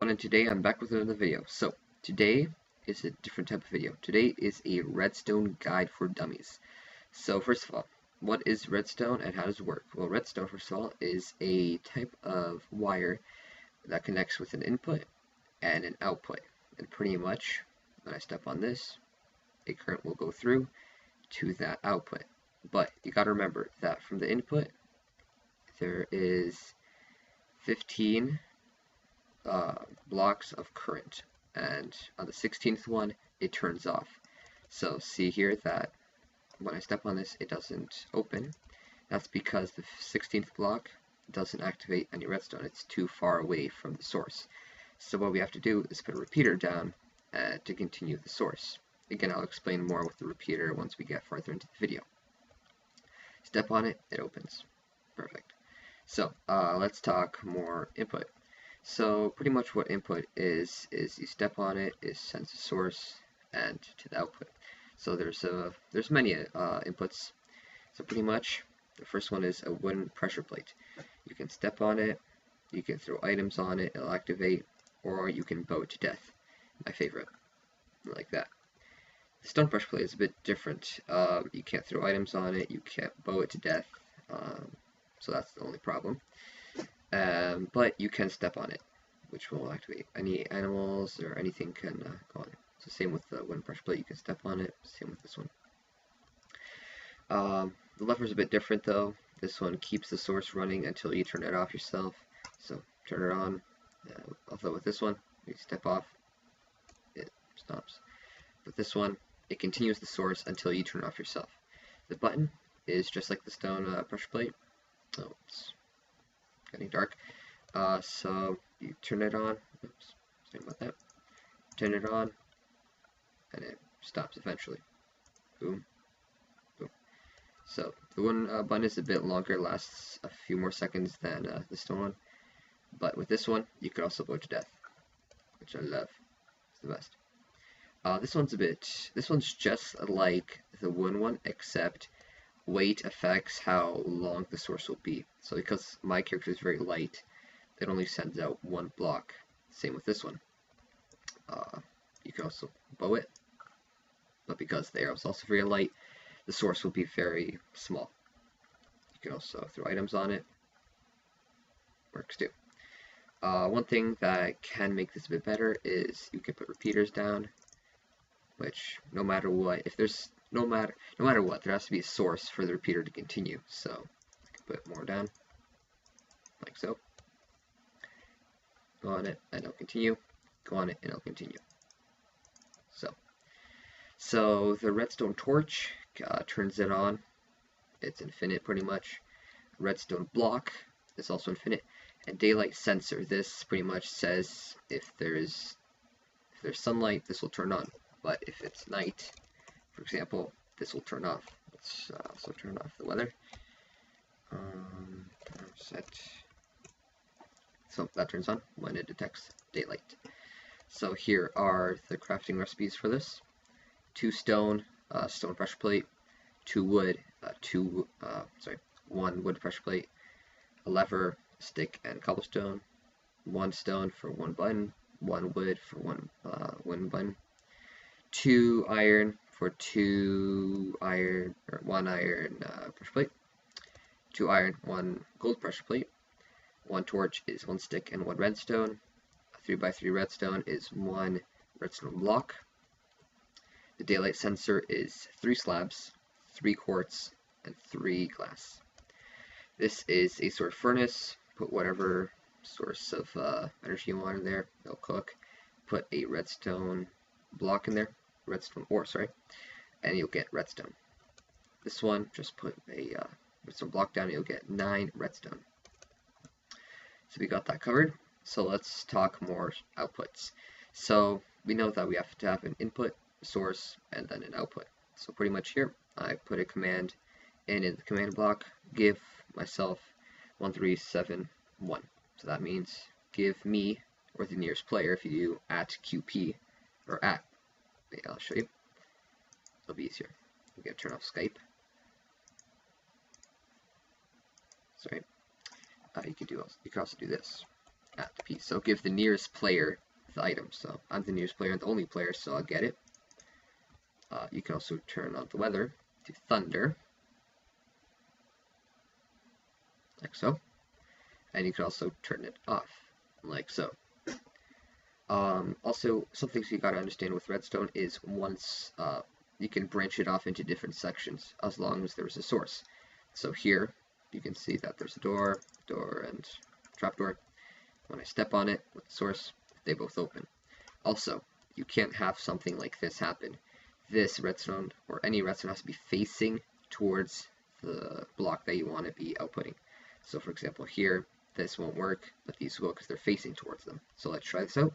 And today I'm back with another video. So today is a different type of video. Today is a redstone guide for dummies. So first of all, what is redstone and how does it work? Well, redstone first of all is a type of wire that connects with an input and an output. And pretty much when I step on this, a current will go through to that output. But you gotta remember that from the input there is 15 blocks of current, and on the 16th one it turns off. So see here that when I step on this it doesn't open. That's because the 16th block doesn't activate any redstone. It's too far away from the source. So what we have to do is put a repeater down to continue the source. Again, I'll explain more with the repeater once we get farther into the video. Step on it, it opens. Perfect. So let's talk more input. So pretty much what input is you step on it, it sends the source and to the output. So there's many inputs. So pretty much the first one is a wooden pressure plate. You can step on it, you can throw items on it, it'll activate, or you can bow it to death. My favorite, like that. The stone pressure plate is a bit different. You can't throw items on it, you can't bow it to death, so that's the only problem. But you can step on it, which will activate any animals or anything can go on it. So same with the wooden pressure plate, you can step on it, same with this one. The lever is a bit different though. This one keeps the source running until you turn it off yourself. So turn it on, although with this one, you step off, it stops. With this one, it continues the source until you turn it off yourself. The button is just like the stone pressure plate. Oh, it's getting dark. So you turn it on. Oops, sorry about that. Turn it on, and it stops eventually. Boom, boom. So the one button is a bit longer, lasts a few more seconds than the stone one. But with this one, you could also go to death, which I love. It's the best. This one's just like the wooden one, except weight affects how long the source will be. So because my character is very light, it only sends out one block. Same with this one. You can also bow it, but because the arrow is also very light, the source will be very small. You can also throw items on it. Works too. One thing that can make this a bit better is you can put repeaters down, which no matter what, if there's no matter what, there has to be a source for the repeater to continue. So I can put more down, like so. Go on it and it'll continue. Go on it and it'll continue. So the redstone torch turns it on. It's infinite pretty much. Redstone block is also infinite. And daylight sensor, this pretty much says if there's sunlight, this will turn on. But if it's night, for example, this will turn off. Let's also turn off the weather. Set. So that turns on when it detects daylight. So here are the crafting recipes for this. 2 stone, stone pressure plate, 2 wood, 1 wood pressure plate, a lever, stick, and cobblestone, 1 stone for 1 button, 1 wood for 1 button, 2 iron for 1 iron pressure plate, 2 iron, 1 gold pressure plate, 1 torch is 1 stick and 1 redstone, a 3x3 redstone is 1 redstone block. The daylight sensor is 3 slabs, 3 quartz, and 3 glass. This is a sort of furnace. Put whatever source of energy you want in there, it'll cook. Put a redstone block in there, redstone ore, sorry, and you'll get redstone. This one, just put a redstone block down, you'll get 9 redstone. So we got that covered. So let's talk more outputs. So we know that we have to have an input, source, and then an output. So pretty much here I put a command in the command block, give myself 1371. So that means give me, or the nearest player, if you do @QP or I'll show you, it'll be easier. I'm gonna turn off Skype. Sorry. You could also do this. at the piece. So give the nearest player the item. So I'm the nearest player and the only player, so I'll get it. You can also turn on the weather to thunder, like so. And you can also turn it off, like so. Also, some things you gotta understand with Redstone is once you can branch it off into different sections as long as there's a source. So here you can see that there's a door, and trapdoor. When I step on it with the source, they both open. Also, you can't have something like this happen. This redstone, or any redstone, has to be facing towards the block that you want to be outputting. So for example here, this won't work, but these will because they're facing towards them. So let's try this out.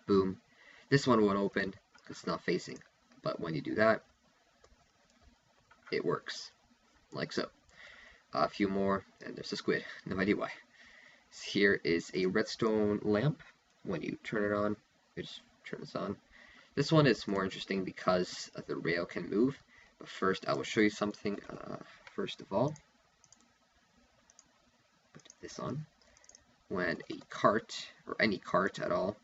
Boom. This one won't open because it's not facing. But when you do that, it works. Like so. A few more, and there's a squid. No idea why. Here is a redstone lamp. When you turn it on, you just turn this on. This one is more interesting because the rail can move. But first, I will show you something. First of all, put this on. When a cart, or any cart at all,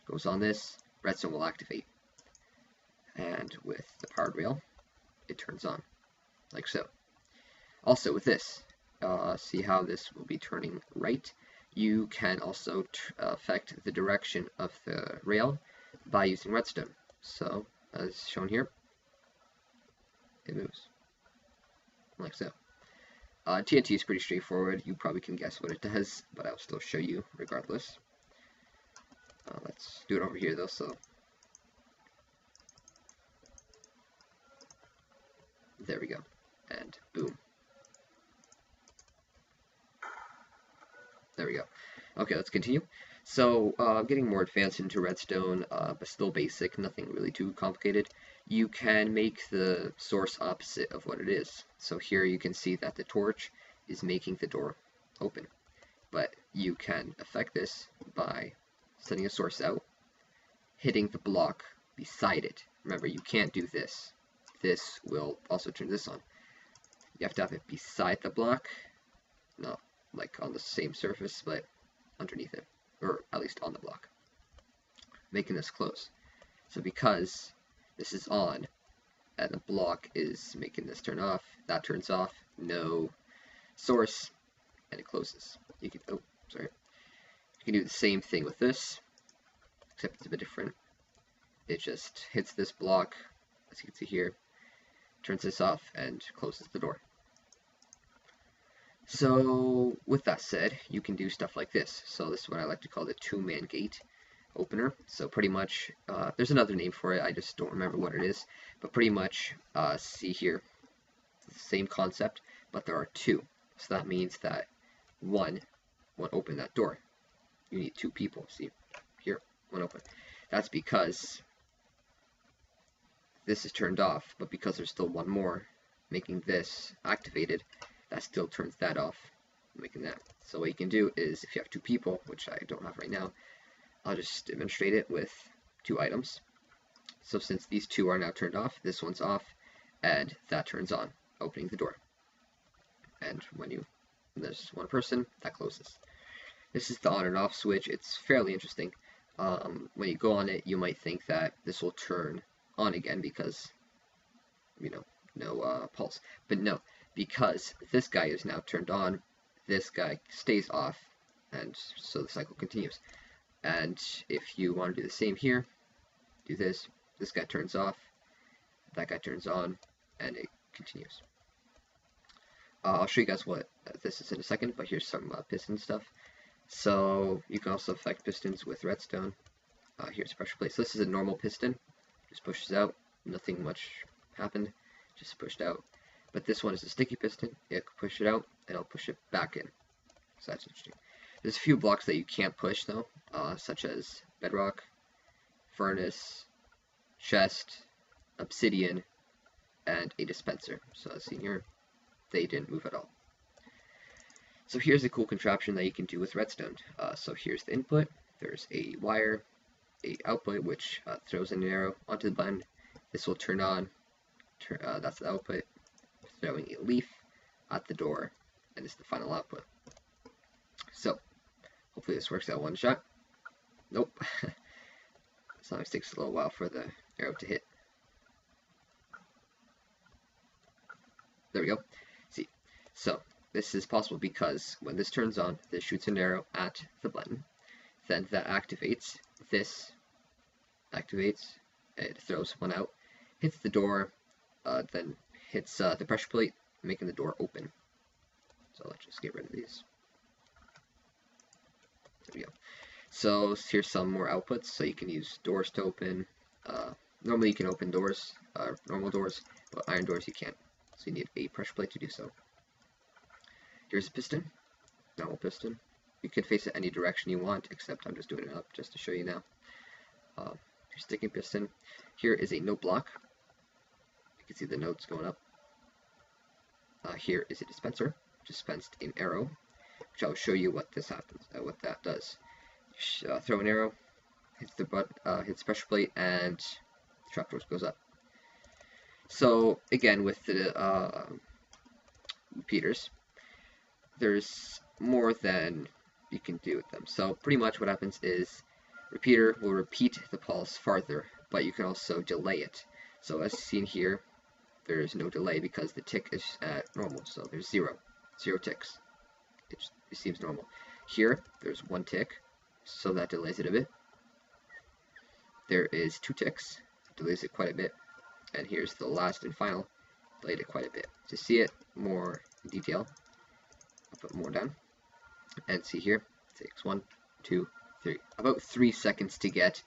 goes on this, redstone will activate. And with the powered rail, it turns on, like so. Also with this, see how this will be turning right? You can also affect the direction of the rail by using redstone. So, as shown here, it moves, like so. TNT is pretty straightforward. You probably can guess what it does, but I'll still show you regardless. Let's do it over here though, so there we go, and boom. There we go. Okay, let's continue. So, getting more advanced into redstone, but still basic, nothing really too complicated. You can make the source opposite of what it is. So here you can see that the torch is making the door open. But you can affect this by setting a source out, hitting the block beside it. Remember, you can't do this. This will also turn this on. You have to have it beside the block, not like on the same surface, but underneath it, or at least on the block, making this close. So because this is on, and the block is making this turn off, that turns off, no source, and it closes. You can, oh, sorry. You can do the same thing with this, except it's a bit different. It just hits this block, as you can see here, turns this off, and closes the door. So, with that said, you can do stuff like this. So this is what I like to call the two-man gate opener. So pretty much, there's another name for it, I just don't remember what it is. But pretty much, see here, same concept, but there are two. So that means that one won't open that door. You need two people. See, here, one open. That's because this is turned off, but because there's still one more, making this activated, that still turns that off, making that. So what you can do is, if you have two people, which I don't have right now, I'll just demonstrate it with two items. So since these two are now turned off, this one's off, and that turns on, opening the door. And when there's one person, that closes. This is the on and off switch. It's fairly interesting. When you go on it, you might think that this will turn on again because, you know, no pulse. But no, because this guy is now turned on, this guy stays off, and so the cycle continues. And if you want to do the same here, do this, this guy turns off, that guy turns on, and it continues. I'll show you guys what this is in a second, but here's some piston stuff. So you can also affect pistons with redstone. Here's pressure plate. So this is a normal piston, just pushes out, nothing much happened, just pushed out. But this one is a sticky piston, it can push it out, and it'll push it back in. So that's interesting. There's a few blocks that you can't push though, such as bedrock, furnace, chest, obsidian, and a dispenser. So as seen here, they didn't move at all. So here's a cool contraption that you can do with redstone. So here's the input, there's a wire, a output which throws an arrow onto the button. This will turn on, that's the output, throwing a leaf at the door, and this is the final output. So Hopefully this works out one shot. Nope. Sometimes it takes a little while for the arrow to hit. There we go. See, so this is possible because when this turns on, this shoots an arrow at the button. Then that activates. This activates. It throws one out, hits the door, then hits the pressure plate, making the door open. So let's just get rid of these. There we go. So here's some more outputs. So you can use doors to open. Normally you can open doors, normal doors, but iron doors you can't. So you need a pressure plate to do so. Here's a piston, normal piston. You can face it any direction you want, except I'm just doing it up just to show you now. Here's sticking piston. Here is a note block. You can see the notes going up. Here is a dispenser, dispensed in arrow, which I'll show you what this happens, what that does. Throw an arrow, hits the hits pressure plate, and the trapdoor goes up. So again, with the repeaters, there's more than you can do with them. So pretty much what happens is repeater will repeat the pulse farther, but you can also delay it. So as seen here, there's no delay because the tick is at normal, so there's zero ticks. It seems normal. Here, there's one tick, so that delays it a bit. There is 2 ticks, delays it quite a bit. And here's the last and final, delayed it quite a bit. To see it more in detail, I'll put more down. And see here, it takes 1, 2, 3, about 3 seconds to get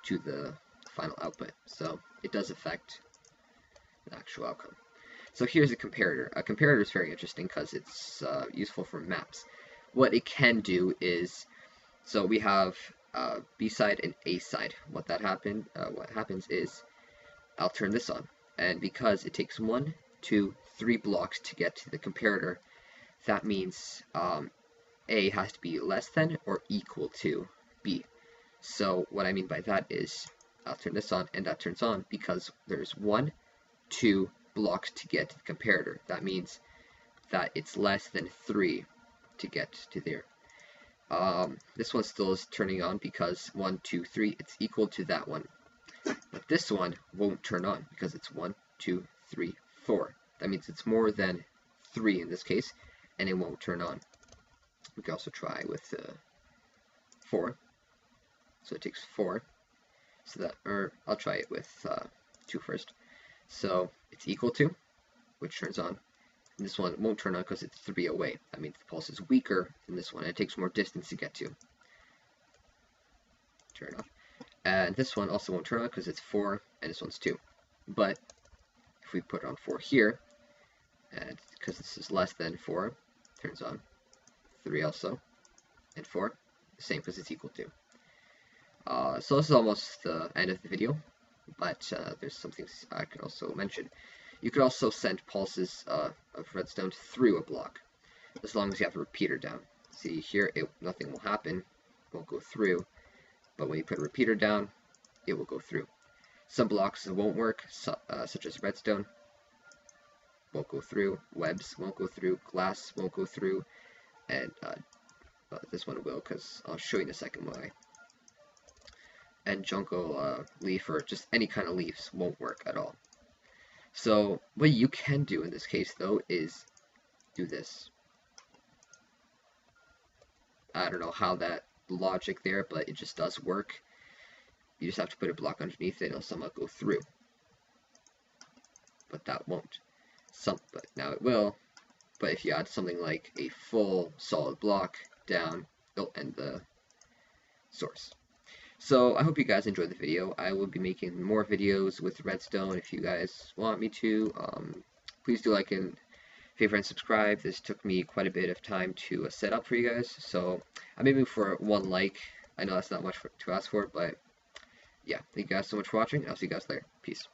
to the final output. So it does affect the actual outcome. So here's a comparator. A comparator is very interesting because it's useful for maps. What it can do is, so we have B side and A side. What happens is, I'll turn this on, and because it takes 1, 2, 3 blocks to get to the comparator, that means A has to be less than or equal to B. So what I mean by that is, I'll turn this on, and that turns on because there's 1, 2 blocks to get to the comparator. That means that it's less than 3 to get to there. This one still is turning on because 1, 2, 3, it's equal to that one. But this one won't turn on because it's 1, 2, 3, 4. That means it's more than 3 in this case, and it won't turn on. We can also try with 4. So it takes 4. So that, or I'll try it with 2 first. So it's equal to, which turns on. And this one won't turn on because it's 3 away. That means the pulse is weaker than this one, and it takes more distance to get to. Turn it off. And this one also won't turn on because it's 4, and this one's 2. But if we put it on 4 here, and because this is less than 4, turns on. 3 also, and 4, the same because it's equal to. So this is almost the end of the video, but there's some things I can also mention. You could also send pulses of redstone through a block, as long as you have a repeater down. See here, nothing will happen, won't go through, but when you put a repeater down, it will go through. Some blocks won't work, such as redstone, won't go through, webs won't go through, glass won't go through, and this one will, because I'll show you in a second why. And jungle leaf, or just any kind of leaves, won't work at all. So what you can do in this case, though, is do this. I don't know how that logic there, but it just does work. You just have to put a block underneath it, and it'll somehow go through. But that won't. But now it will. But if you add something like a full solid block down, it'll end the source. So I hope you guys enjoyed the video. I will be making more videos with redstone if you guys want me to. Please do like and favorite and subscribe. This took me quite a bit of time to set up for you guys, so I'm aiming for 1 like. I know that's not much to ask for, but yeah, thank you guys so much for watching. I'll see you guys later. Peace.